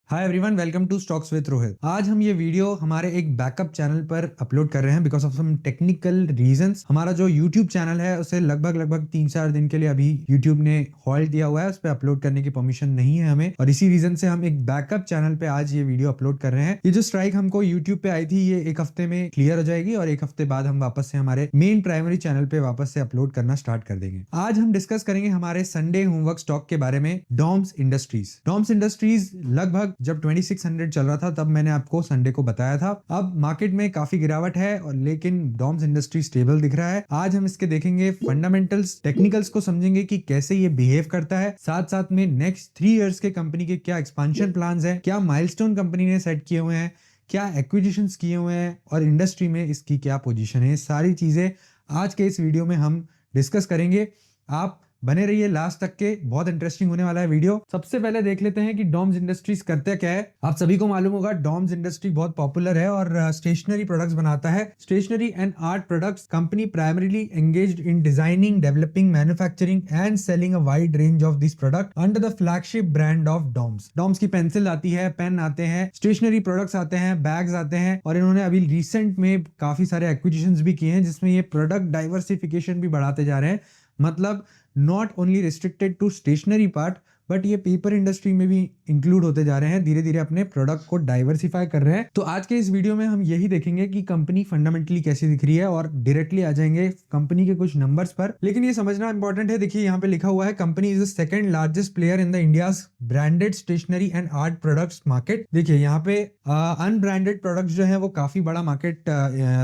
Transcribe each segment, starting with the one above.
Hi everyone, welcome to stocks with Rohit. आज हम ये वीडियो हमारे एक बैकअप चैनल पर अपलोड कर रहे हैं because of some technical reasons. हमारा जो यूट्यूब चैनल है उसे लगभग 3-4 दिन के लिए अभी यूट्यूब ने हॉल्ट दिया हुआ है, उस पर अपलोड करने की परमिशन नहीं है हमें, और इसी रीजन से हम एक बैकअप चैनल पे आज ये वीडियो अपलोड कर रहे हैं। ये जो स्ट्राइक हमको यूट्यूब पे आई थी ये एक हफ्ते में क्लियर हो जाएगी और एक हफ्ते बाद हम वापस से हमारे मेन प्राइमरी चैनल पे वापस से अपलोड करना स्टार्ट कर देंगे। आज हम डिस्कस करेंगे हमारे संडे होमवर्क स्टॉक के बारे में, डॉम्स इंडस्ट्रीज। डॉम्स इंडस्ट्रीज लगभग जब 2600 चल रहा था तब मैंने आपको संडे को बताया था। अब मार्केट में काफी गिरावट है और लेकिन डॉम्स इंडस्ट्री स्टेबल दिख रहा है। आज हम इसके देखेंगे फंडामेंटल्स, टेक्निकल्स को समझेंगे कि कैसे ये बिहेव करता है, साथ साथ में नेक्स्ट 3 इयर्स के कंपनी के क्या एक्सपांशन प्लान्स हैं, क्या माइलस्टोन कंपनी ने सेट किए हुए हैं, क्या एक्विजिशंस किए हुए हैं और इंडस्ट्री में इसकी क्या पोजीशन है। सारी चीजें आज के इस वीडियो में हम डिस्कस करेंगे। आप बने रहिए लास्ट तक के, बहुत इंटरेस्टिंग होने वाला है वीडियो। सबसे पहले देख लेते हैं कि डॉम्स इंडस्ट्रीज करते क्या है। आप सभी को मालूम होगा डॉम्स इंडस्ट्री बहुत पॉपुलर है और स्टेशनरी प्रोडक्ट्स बनाता है। Stationery and art products company primarily engaged in designing, developing, manufacturing and selling a wide range of this product under the flagship brand of Doms. Doms की पेंसिल आती है, पेन आते हैं, स्टेशनरी प्रोडक्ट्स आते हैं, बैग्स आते हैं, और इन्होंने अभी रिसेंट में काफी सारे एक्विजिशंस भी किए हैं जिसमें ये प्रोडक्ट डाइवर्सिफिकेशन भी बढ़ाते जा रहे हैं। मतलब not only restricted to stationery part but ये पेपर इंडस्ट्री में भी इंक्लूड होते जा रहे हैं, धीरे धीरे अपने प्रोडक्ट को डाइवर्सिफाई कर रहे हैं। तो आज के इस वीडियो में हम यही देखेंगे कि कंपनी फंडामेंटली कैसी दिख रही है और डायरेक्टली आ जाएंगे कंपनी के कुछ नंबर्स पर। लेकिन ये समझना इंपॉर्टेंट है, देखिए यहाँ पे लिखा हुआ है company is the second largest player in the India's branded stationery and art products market. देखिए यहाँ पे अनब्रांडेड प्रोडक्ट्स जो है वो काफी बड़ा मार्केट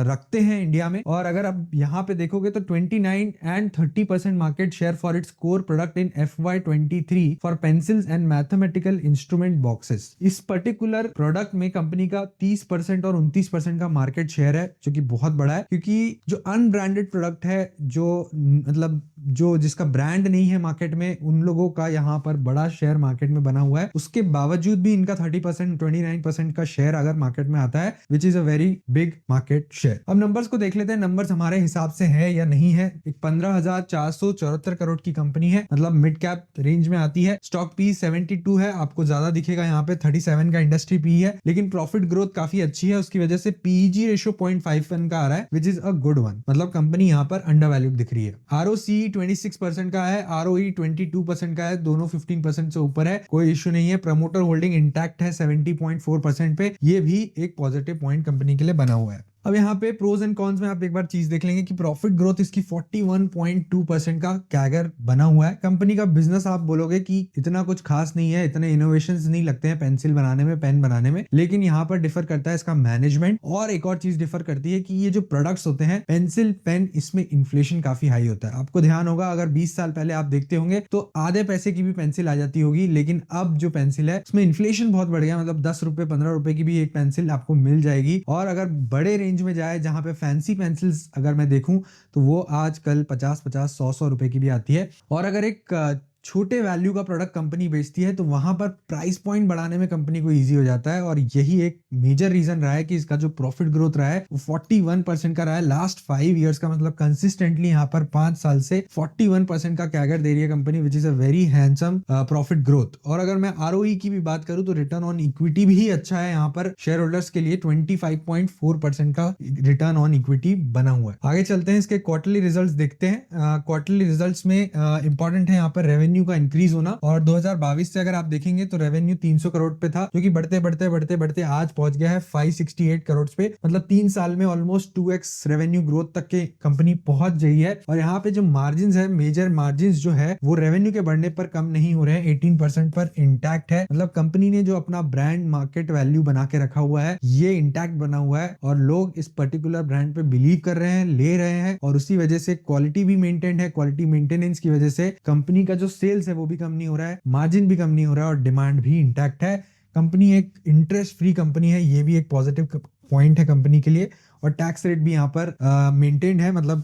रखते हैं इंडिया में, और अगर आप यहाँ पे देखोगे तो 29 and 30% market share for its core product in FY23 for pencils and mathematical instrument boxes. इस पर्टिकुलर प्रोडक्ट में कंपनी का 30% और 29% का मार्केट शेयर है, जो कि बहुत बड़ा है, क्योंकि जो अनब्रांडेड प्रोडक्ट है, जो मतलब जो जिसका ब्रांड नहीं है मार्केट में, उन लोगों का यहाँ पर बड़ा शेयर मार्केट में बना हुआ है। उसके बावजूद भी इनका 30% 29% का शेयर अगर मार्केट में आता है, which is a very big market share. अब नंबर्स को देख लेते हैं, नंबर्स हमारे हिसाब से है या नहीं है। एक 15,474 करोड़ की कंपनी है, मतलब मिड कैप रेंज में आती है। स्टॉक पी 72 है, आपको ज्यादा दिखेगा यहाँ पे 37 का इंडस्ट्री पी है, लेकिन प्रॉफिट ग्रोथ काफी अच्छी है, उसकी वजह से पीईजी रेशियो 0.51 का आ रहा है, which is a good one. मतलब कंपनी यहाँ पर अंडर वैल्यूड दिख रही है। आरओसी 26% का है, आरओई 22% का है, दोनों 15% से ऊपर है, कोई इश्यू नहीं है। प्रमोटर होल्डिंग इंटैक्ट है 70.4% पे, ये भी एक पॉजिटिव पॉइंट कंपनी के लिए बना हुआ है। अब यहाँ पे प्रोज एंड कॉन्स में आप एक बार चीज देख लेंगे कि प्रॉफिट ग्रोथ इसकी 41.2% का कैगर बना हुआ है। कंपनी का बिजनेस आप बोलोगे कि इतना कुछ खास नहीं है, इतने इनोवेशंस नहीं लगते हैं पेंसिल बनाने में, पेन बनाने में, लेकिन यहाँ पर डिफर करता है इसका मैनेजमेंट। और एक और चीज डिफर करती है कि ये जो प्रोडक्ट्स होते हैं पेंसिल, पेन, इसमें इन्फ्लेशन काफी हाई होता है। आपको ध्यान होगा, अगर 20 साल पहले आप देखते होंगे तो आधे पैसे की भी पेंसिल आ जाती होगी, लेकिन अब जो पेंसिल है उसमें इन्फ्लेशन बहुत बढ़ गया। मतलब 10 रुपए 15 रुपए की भी एक पेंसिल आपको मिल जाएगी, और अगर बड़े रेंज में जाए जहां पे फैंसी पेंसिल्स अगर मैं देखूं तो वो आजकल 50-50 100-100 रुपए की भी आती है। और अगर एक छोटे वैल्यू का प्रोडक्ट कंपनी बेचती है तो वहां पर प्राइस पॉइंट बढ़ाने में कंपनी को इजी हो जाता है, और यही एक मेजर रीजन रहा है कि इसका जो प्रॉफिट ग्रोथ रहा है वो 41% का रहा है लास्ट 5 इयर्स का। मतलब कंसिस्टेंटली यहाँ पर 5 साल से 41% का कैगर दे रही है company, which is a very handsome profit growth. और अगर मैं आरओई की भी बात करूं तो रिटर्न ऑन इक्विटी भी अच्छा है यहाँ पर शेयर होल्डर्स के लिए, 25.4% का रिटर्न ऑन इक्विटी बना हुआ है। आगे चलते हैं, इसके क्वार्टरली रिजल्ट देखते हैं। क्वार्टरली रिजल्ट में इंपॉर्टेंट है यहाँ पर रेवेन्यू का इंक्रीज होना, और 2022 से अगर आप देखेंगे तो रेवेन्यू 300 करोड़ पे था, जो कि बढ़ते बढ़ते बढ़ते बढ़ते आज पहुंच गया है 568 करोड़ पे। मतलब 3 साल में ऑलमोस्ट 2x रेवेन्यू ग्रोथ तक के कंपनी पहुंच गई है। और यहाँ पे जो मार्जिन है, मेजर मार्जिन जो है वो रेवेन्यू के बढ़ने पर कम नहीं हो रहे हैं, 18% पर इंटैक्ट है। मतलब कंपनी ने जो अपना ब्रांड मार्केट वैल्यू बना के रखा हुआ है ये इंटैक्ट बना हुआ है, और लोग इस पर्टिकुलर ब्रांड पे बिलीव कर रहे हैं, ले रहे हैं, और उसी वजह से क्वालिटी भी मेंटेन है। क्वालिटी मेंटेनेंस की वजह से कंपनी का जो सेल्स है वो भी कम नहीं हो रहा है, मार्जिन भी कम नहीं हो रहा है, और डिमांड भी इंटैक्ट है। कंपनी एक इंटरेस्ट फ्री कंपनी है, ये भी एक पॉजिटिव पॉइंट है कंपनी के लिए। और टैक्स रेट भी यहाँ पर मेंटेन्ड है, मतलब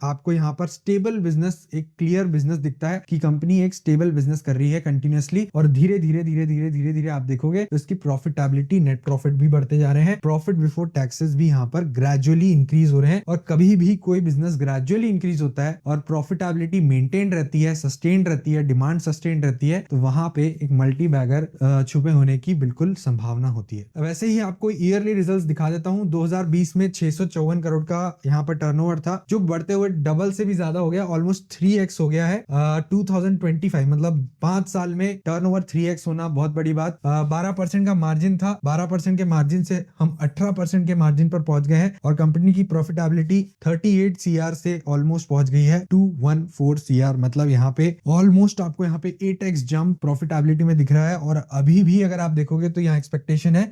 आपको यहाँ पर स्टेबल बिजनेस, एक क्लियर बिजनेस दिखता है कि कंपनी एक स्टेबल बिजनेस कर रही है कंटिन्यूअसली। और धीरे धीरे धीरे धीरे धीरे धीरे आप देखोगे तो इसकी प्रॉफिटेबिलिटी, नेट प्रॉफिट भी बढ़ते जा रहे हैं, प्रॉफिट बिफोर टैक्सेस भी यहाँ पर ग्रेजुअली इंक्रीज हो रहे हैं। और कभी भी कोई बिजनेस ग्रेजुअली इंक्रीज होता है और प्रॉफिटेबिलिटी मेंटेन रहती है, सस्टेन रहती है, डिमांड सस्टेन रहती है, तो वहां पे एक मल्टी बैगर छुपे होने की बिल्कुल संभावना होती है। वैसे ही आपको ईयरली रिजल्ट्स दिखा देता हूं। 2020 में 654 करोड़ का यहाँ पर टर्नओवर था, जो बढ़ते हुए डबल से भी ज्यादा हो गया, ऑलमोस्ट 3x हो गया है 2025, मतलब 5 साल में टर्नओवर 3x होना बहुत बड़ी बात। 12% का मार्जिन था, 12% के मार्जिन से हम 18% के मार्जिन पर पहुंच गए हैं और कंपनी की प्रॉफिटेबिलिटी 38 CR से ऑलमोस्ट पहुंच गई है 214 CR, मतलब यहाँ पे ऑलमोस्ट आपको यहाँ पे 8x जंप प्रॉफिटेबिलिटी में दिख रहा है। और अभी भी अगर आप देखोगे तो यहाँ एक्सपेक्टेशन है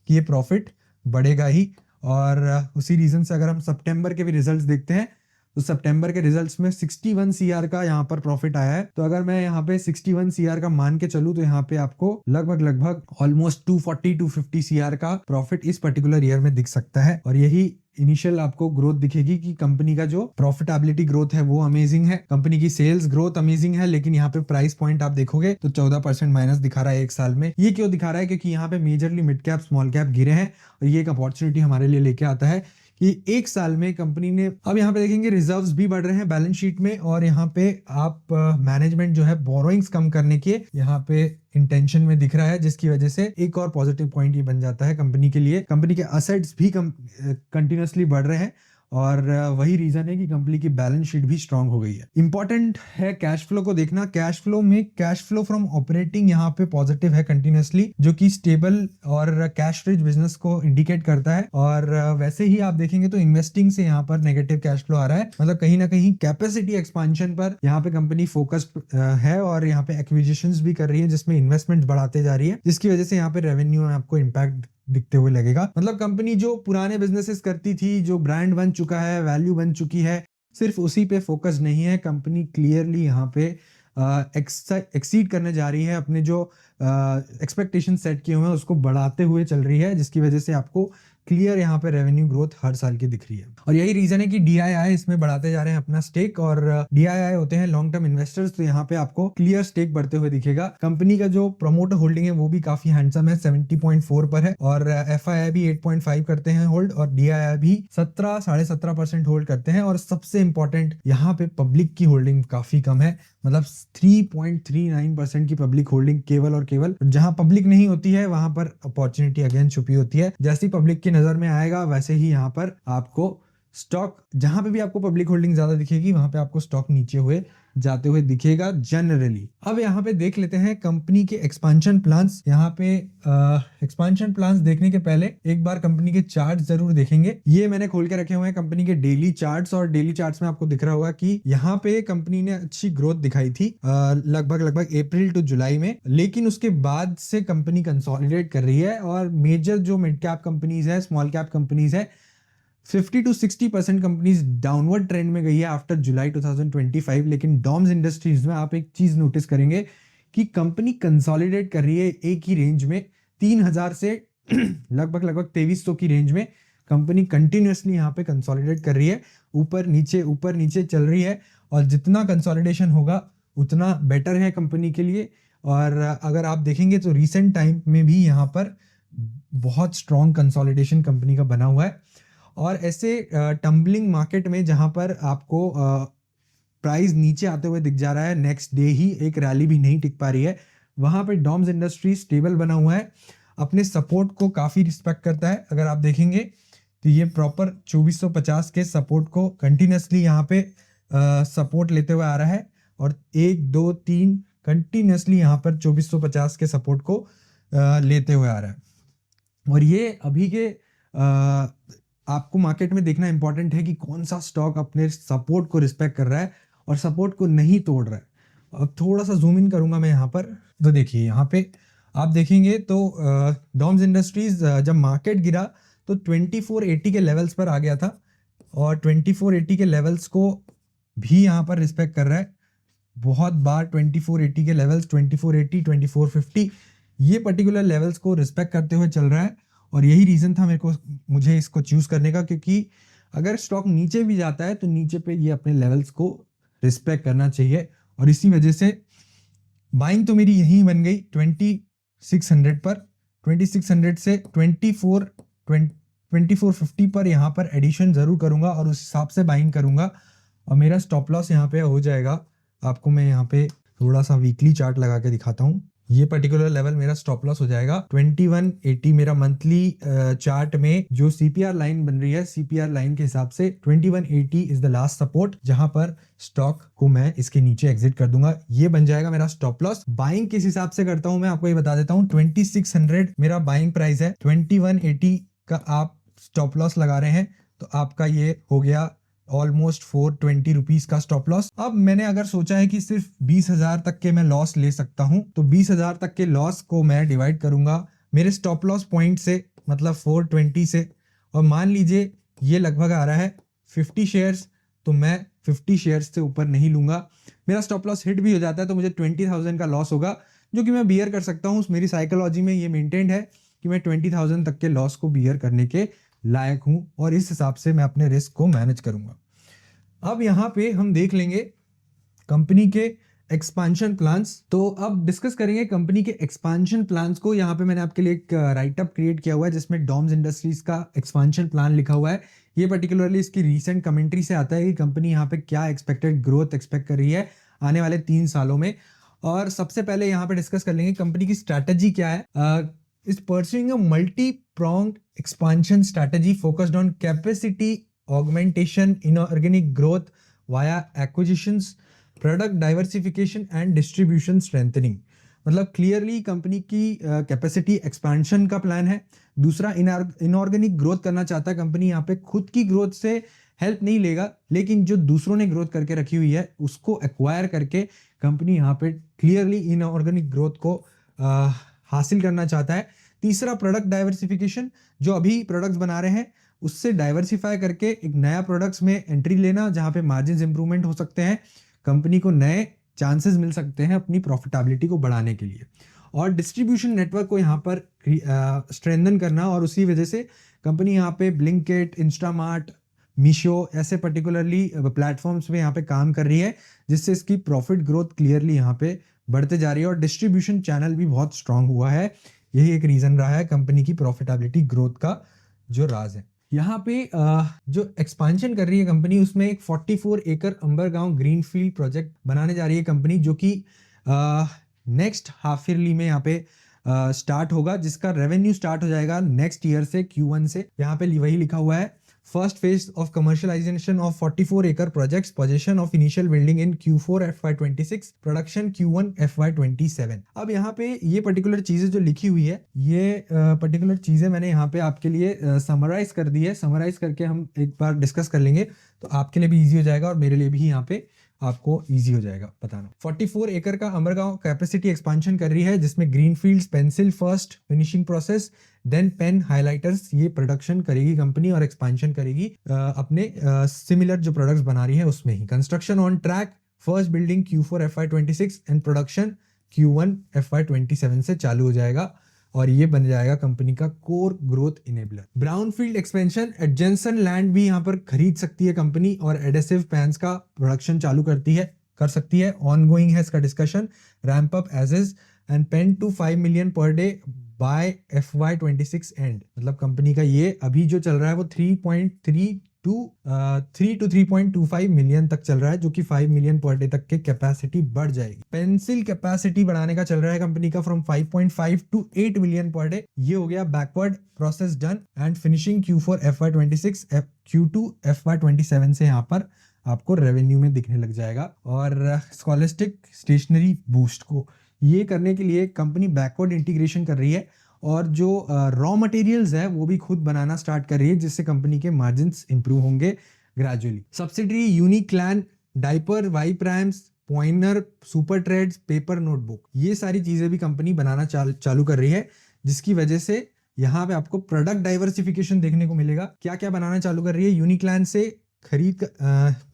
कि ये प्रॉफिट बढ़ेगा ही। और उसी रीजन से अगर हम सितंबर के भी रिजल्ट्स देखते हैं तो सितंबर के रिजल्ट्स में 61 CR का यहाँ पर प्रॉफिट आया है। तो अगर मैं यहाँ पे 61 CR का मान के चलूँ तो यहाँ पे आपको लगभग ऑलमोस्ट 240-250 CR का प्रॉफिट इस पर्टिकुलर ईयर में दिख सकता है। और यही इनिशियल आपको ग्रोथ दिखेगी कि कंपनी का जो प्रॉफिटेबिलिटी ग्रोथ है वो अमेजिंग है, कंपनी की सेल्स ग्रोथ अमेजिंग है, लेकिन यहाँ पे प्राइस पॉइंट आप देखोगे तो 14% माइनस दिखा रहा है एक साल में। ये क्यों दिखा रहा है? क्योंकि यहाँ पे majorly mid cap small cap गिरे हैं और ये एक अपॉर्चुनिटी हमारे लिए लेके आता है कि एक साल में कंपनी ने, अब यहाँ पे देखेंगे रिजर्व्स भी बढ़ रहे हैं बैलेंस शीट में, और यहाँ पे आप मैनेजमेंट जो है बोरोइंग्स कम करने के यहाँ पे इंटेंशन में दिख रहा है, जिसकी वजह से एक और पॉजिटिव पॉइंट ये बन जाता है कंपनी के लिए। कंपनी के असेट्स भी कंटिन्यूअसली बढ़ रहे हैं और वही रीजन है कि कंपनी की बैलेंस शीट भी स्ट्रांग हो गई है। इंपॉर्टेंट है कैश फ्लो को देखना। कैश फ्लो में कैश फ्लो फ्रॉम ऑपरेटिंग यहाँ पे पॉजिटिव है कंटिन्यूअसली, जो कि स्टेबल और कैश रिच बिजनेस को इंडिकेट करता है। और वैसे ही आप देखेंगे तो इन्वेस्टिंग से यहाँ पर नेगेटिव कैश फ्लो आ रहा है, मतलब कहीं ना कहीं कैपेसिटी एक्सपांशन पर यहाँ पे कंपनी फोकस्ड है और यहाँ पे एक्विजिशंस भी कर रही है, जिसमें इन्वेस्टमेंट बढ़ाते जा रही है, जिसकी वजह से यहाँ पे रेवेन्यू में आपको इम्पैक्ट दिखते हुए लगेगा। मतलब कंपनी जो पुराने बिजनेसेस करती थी, जो ब्रांड बन चुका है, वैल्यू बन चुकी है, सिर्फ उसी पे फोकस नहीं है। कंपनी क्लियरली यहाँ पे एक्सीड करने जा रही है, अपने जो एक्सपेक्टेशन सेट किए हुए हैं उसको बढ़ाते हुए चल रही है, जिसकी वजह से आपको क्लियर यहाँ पे रेवेन्यू ग्रोथ हर साल की दिख रही है। और यही रीजन है कि DII इसमें बढ़ाते जा रहे हैं अपना स्टेक, और DII होते हैं लॉन्ग टर्म इन्वेस्टर्स, तो यहाँ पे आपको क्लियर स्टेक बढ़ते हुए दिखेगा। कंपनी का जो प्रमोटर होल्डिंग है वो भी काफी हैंडसम है, 70.4 पर है, और FII भी 8.5 करते हैं होल्ड, और DII भी 17.5% होल्ड करते हैं। और सबसे इंपॉर्टेंट यहाँ पे पब्लिक की होल्डिंग काफी कम है, मतलब 3.39% की पब्लिक होल्डिंग केवल और केवल। जहां पब्लिक नहीं होती है वहां पर अपॉर्चुनिटी अगेन छुपी होती है। जैसी पब्लिक की नजर में आएगा वैसे ही यहाँ पर आपको स्टॉक, जहां पे भी आपको पब्लिक होल्डिंग ज्यादा दिखेगी वहां पे आपको स्टॉक नीचे हुए जाते हुए दिखेगा जनरली। अब यहाँ पे देख लेते हैं कंपनी के एक्सपांशन प्लान्स। यहाँ पे एक्सपांशन प्लान्स देखने के पहले एक बार कंपनी के चार्ट जरूर देखेंगे। ये मैंने खोल के रखे हुए हैं कंपनी के डेली चार्ट्स, और डेली चार्ट्स में आपको दिख रहा होगा कि यहाँ पे कंपनी ने अच्छी ग्रोथ दिखाई थी लगभग अप्रैल टू जुलाई में, लेकिन उसके बाद से कंपनी कंसोलिडेट कर रही है और मेजर जो मिड कैप कंपनीज है, स्मॉल कैप कंपनीज है, 50 to 60% कंपनीज डाउनवर्ड ट्रेंड में गई है आफ्टर जुलाई 2025। लेकिन डॉम्स इंडस्ट्रीज में आप एक चीज नोटिस करेंगे कि कंपनी कंसोलिडेट कर रही है एक ही रेंज में, 3000 से लगभग 2300 की रेंज में कंपनी कंटिन्यूअसली यहाँ पे कंसोलिडेट कर रही है, ऊपर नीचे चल रही है। और जितना कंसोलिडेशन होगा उतना बेटर है कंपनी के लिए। और अगर आप देखेंगे तो रिसेंट टाइम में भी यहाँ पर बहुत स्ट्रॉन्ग कंसोलिडेशन कंपनी का बना हुआ है। और ऐसे टम्बलिंग मार्केट में जहां पर आपको प्राइस नीचे आते हुए दिख जा रहा है, नेक्स्ट डे ही एक रैली भी नहीं टिक पा रही है, वहां पे डॉम्स इंडस्ट्री स्टेबल बना हुआ है, अपने सपोर्ट को काफी रिस्पेक्ट करता है। अगर आप देखेंगे तो ये प्रॉपर 2450 के सपोर्ट को कंटिन्यूसली यहाँ पे सपोर्ट लेते हुए आ रहा है, और 1 2 3 कंटिन्यूसली यहाँ पर 2450 के सपोर्ट को लेते हुए आ रहा है। और ये अभी के आपको मार्केट में देखना इंपॉर्टेंट है कि कौन सा स्टॉक अपने सपोर्ट को रिस्पेक्ट कर रहा है और सपोर्ट को नहीं तोड़ रहा है। अब थोड़ा सा जूम इन करूंगा मैं यहाँ पर, तो देखिए यहाँ पे आप देखेंगे तो डॉम्स इंडस्ट्रीज जब मार्केट गिरा तो 2480 के लेवल्स पर आ गया था, और 2480 के लेवल्स को भी यहाँ पर रिस्पेक्ट कर रहा है बहुत बार। 2480 के लेवल्स, 2480, 2450, ये पर्टिकुलर लेवल्स को रिस्पेक्ट करते हुए चल रहा है। और यही रीज़न था मुझे इसको चूज़ करने का, क्योंकि अगर स्टॉक नीचे भी जाता है तो नीचे पे ये अपने लेवल्स को रिस्पेक्ट करना चाहिए। और इसी वजह से बाइंग तो मेरी यहीं बन गई 2600 पर। 2600 से 2450 पर यहाँ पर एडिशन ज़रूर करूँगा और उस हिसाब से बाइंग करूँगा। और मेरा स्टॉप लॉस यहाँ पे हो जाएगा। आपको मैं यहाँ पे थोड़ा सा वीकली चार्ट लगा के दिखाता हूँ। ये पर्टिकुलर लेवल मेरा स्टॉप लॉस हो जाएगा 2180। मेरा मंथली चार्ट में जो सीपीआर लाइन बन रही है, सीपीआर लाइन के हिसाब से 2180 इज द लास्ट सपोर्ट, जहां पर स्टॉक को मैं इसके नीचे एग्जिट कर दूंगा। ये बन जाएगा मेरा स्टॉप लॉस। बाइंग किस हिसाब से करता हूं मैं आपको ये बता देता हूं। 2600 मेरा बाइंग प्राइस है, 2180 का आप स्टॉप लॉस लगा रहे हैं तो आपका ये हो गया ऑलमोस्ट 420 रुपीज का स्टॉप लॉस। अब मैंने अगर सोचा है कि सिर्फ 20,000 तक के मैं लॉस ले सकता हूं, तो 20,000 तक के लॉस को मैं डिवाइड करूंगा मेरे स्टॉप लॉस पॉइंट से, मतलब 420 से। और मान लीजिए ये लगभग आ रहा है 50 शेयर्स, तो मैं 50 शेयर्स से ऊपर नहीं लूंगा। मेरा स्टॉप लॉस हिट भी हो जाता है तो मुझे 20,000 का लॉस होगा, जो कि मैं बियर कर सकता हूँ। मेरी साइकोलॉजी में ये मेंटेन्ड है कि मैं 20,000 तक के लॉस को बियर करने के लायक हूं, और इस हिसाब से मैं अपने रिस्क को मैनेज करूंगा। अब यहाँ पे हम देख लेंगे कंपनी के एक्सपांशन प्लान्स। तो अब डिस्कस करेंगे कंपनी के एक्सपांशन प्लान्स को। यहाँ पे मैंने आपके लिए एक राइट अप क्रिएट किया हुआ है जिसमें डॉम्स इंडस्ट्रीज का एक्सपांशन प्लान लिखा हुआ है। ये पर्टिकुलरली इसकी रीसेंट कमेंट्री से आता है कि कंपनी यहाँ पे क्या एक्सपेक्टेड ग्रोथ एक्सपेक्ट कर रही है आने वाले 3 सालों में। और सबसे पहले यहाँ पे डिस्कस कर लेंगे कंपनी की स्ट्रैटेजी क्या है। Is pursuing a multi pronged expansion strategy focused on capacity augmentation, inorganic growth via acquisitions, product diversification and distribution strengthening। मतलब क्लियरली कंपनी की कैपेसिटी एक्सपेंशन का प्लान है। दूसरा, इनऑर्गेनिक ग्रोथ करना चाहता है कंपनी। यहाँ पे खुद की ग्रोथ से हेल्प नहीं लेगा, लेकिन जो दूसरों ने ग्रोथ करके रखी हुई है उसको एक्वायर करके कंपनी यहाँ पे क्लियरली इनऑर्गेनिक ग्रोथ को हासिल करना चाहता है। तीसरा, प्रोडक्ट डाइवर्सिफिकेशन, जो अभी प्रोडक्ट्स बना रहे हैं उससे डाइवर्सिफाई करके एक नया प्रोडक्ट्स में एंट्री लेना, जहां पे मार्जिन इंप्रूवमेंट हो सकते हैं, कंपनी को नए चांसेस मिल सकते हैं अपनी प्रॉफिटेबिलिटी को बढ़ाने के लिए। और डिस्ट्रीब्यूशन नेटवर्क को यहाँ पर स्ट्रेंथन करना, और उसी वजह से कंपनी यहाँ पे ब्लिंकिट, इंस्टामार्ट, मीशो ऐसे पर्टिकुलरली प्लेटफॉर्म्स में यहाँ पे काम कर रही है, जिससे इसकी प्रॉफिट ग्रोथ क्लियरली यहाँ पे बढ़ते जा रही है। और डिस्ट्रीब्यूशन चैनल भी बहुत स्ट्रांग हुआ है। यही एक रीजन रहा है कंपनी की प्रॉफिटेबिलिटी ग्रोथ का जो राज है। यहाँ पे जो एक्सपांशन कर रही है कंपनी, उसमें एक 44 एकड़ अंबरगांव ग्रीनफील्ड प्रोजेक्ट बनाने जा रही है कंपनी, जो कि नेक्स्ट हाफ ईयरली में यहाँ पे स्टार्ट होगा, जिसका रेवेन्यू स्टार्ट हो जाएगा नेक्स्ट ईयर से Q1 से। यहाँ पे वही लिखा हुआ है, first phase of commercialisation of 44 एकड़ projects, position of initial building in Q4 FY26, production Q1 FY27। अब यहाँ पे ये पर्टिकुलर चीजें जो लिखी हुई है, ये पर्टिकुलर चीजें मैंने यहाँ पे आपके लिए समराइज कर दी है। समराइज करके हम एक बार डिस्कस कर लेंगे तो आपके लिए भी ईजी हो जाएगा और मेरे लिए भी यहाँ पे आपको इजी हो जाएगा बताना। 44 एकड़ का अंबरगांव कैपेसिटी एक्सपांशन कर रही है, जिसमें greenfields, pencil first finishing process, then pen highlighters, ये प्रोडक्शन करेगी कंपनी और एक्सपांशन करेगी अपने सिमिलर जो प्रोडक्ट्स बना रही है उसमें ही। Construction on track, first building Q4 FY26 and production Q1 FY27 से चालू हो जाएगा, और ये बन जाएगा कंपनी का core growth enabler. Brownfield expansion, adjacent land भी यहाँ पर खरीद सकती है कंपनी, और एडेसिव पैंस का प्रोडक्शन चालू कर सकती है। ऑनगोइंग है इसका discussion. Ramp up as is and pen to 5 million per day by FY26 end. मतलब कंपनी का ये अभी जो चल रहा है वो 3 to 3.25 मिलियन तक चल रहा है, जो कि 5 मिलियन पर डे तक के कैपेसिटी बढ़ जाएगी। पेंसिल कैपेसिटी बढ़ाने का चल रहा है कंपनी का from 5.5 to 8 million per day. ये हो गया backward process done and finishing Q4 FY26, Q2 FY27 से यहाँ पर आपको रेवेन्यू में दिखने लग जाएगा। और स्कॉलिस्टिक स्टेशनरी बूस्ट को ये करने के लिए कंपनी बैकवर्ड इंटीग्रेशन कर रही है, और जो रॉ मटेरियल्स है वो भी खुद बनाना स्टार्ट कर रही है, जिससे कंपनी के मार्जिन्स इंप्रूव होंगे gradually. Subsidiary Uniclan, diaper, wipe रैम्स, पॉइनर, सुपर ट्रेड्स, पेपर नोटबुक, ये सारी चीजें भी कंपनी बनाना चालू कर रही है, जिसकी वजह से यहाँ पे आपको प्रोडक्ट डाइवर्सिफिकेशन देखने को मिलेगा। क्या क्या बनाना चालू कर रही है?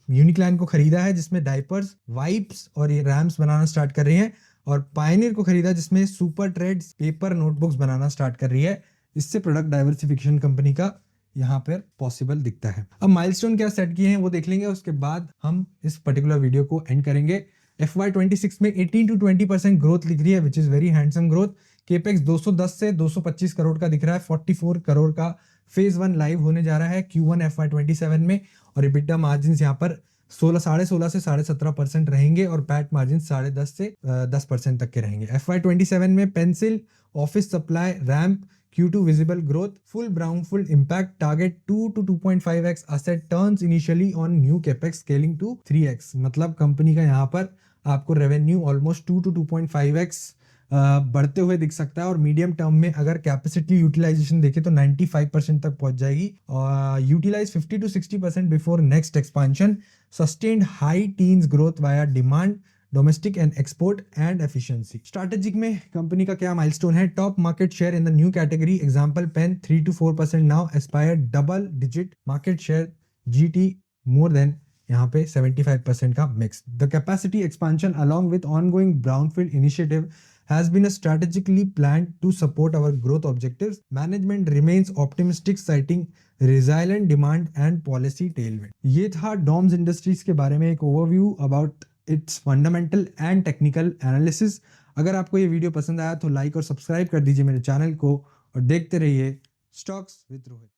यूनिक्लैन को खरीदा है, जिसमें डाइपर्स, वाइप्स और ये रैम्स बनाना स्टार्ट कर रही है। और पायनियर को खरीदा, जिसमें सुपर ट्रेड्स, पेपर नोटबुक्स बनाना स्टार्ट कर रही है। इससे प्रोडक्ट डाइवर्सिफिकेशन कंपनी का यहाँ पर पॉसिबल दिखता है। अब माइलस्टोन क्या सेट किए हैं वो देख लेंगे, उसके बाद हम इस पर्टिकुलर वीडियो को एंड करेंगे। FY26 में 18 to 20% ग्रोथ लिख रही है, which is very handsome growth. Capex 210 से 225 करोड़ का दिख रहा है, 44 करोड़ का फेज 1 लाइव होने जा रहा है Q1 FY27 में। और EBITDA मार्जिन यहाँ पर 16.5 से 17.5% रहेंगे और पैट मार्जिन 10.5 से 10% तक के रहेंगे। FY27 में pencil, office supply, ramp, Q2 visible growth, full brownfield impact, target 2 to 2.5x asset turns initially on new capex scaling to 3x। मतलब कंपनी का यहाँ पर आपको रेवेन्यू ऑलमोस्ट 2 to 2.5x बढ़ते हुए दिख सकता है। और मीडियम टर्म में अगर कैपेसिटी यूटिलाइजेशन देखें तो 95% तक पहुंच जाएगी। Utilize 50 to 60% before next expansion. Sustained high teens growth via demand, domestic and export and efficiency. Strategic में कंपनी का क्या माइलस्टोन है? Top market share in the new category, example pen 3 to 4% now, aspire double digit market share, GT more than यहाँ पे 75% का मिक्स। The capacity expansion along with ongoing brownfield initiative has been strategically planned to support our growth objectives. Management remains optimistic citing resilient demand and policy tailwind। ये था Doms industries के बारे में एक overview about its fundamental and technical analysis. अगर आपको ये video पसंद आया तो लाइक और सब्सक्राइब कर दीजिए मेरे चैनल को और देखते रहिए स्टॉक्स विद रोहित।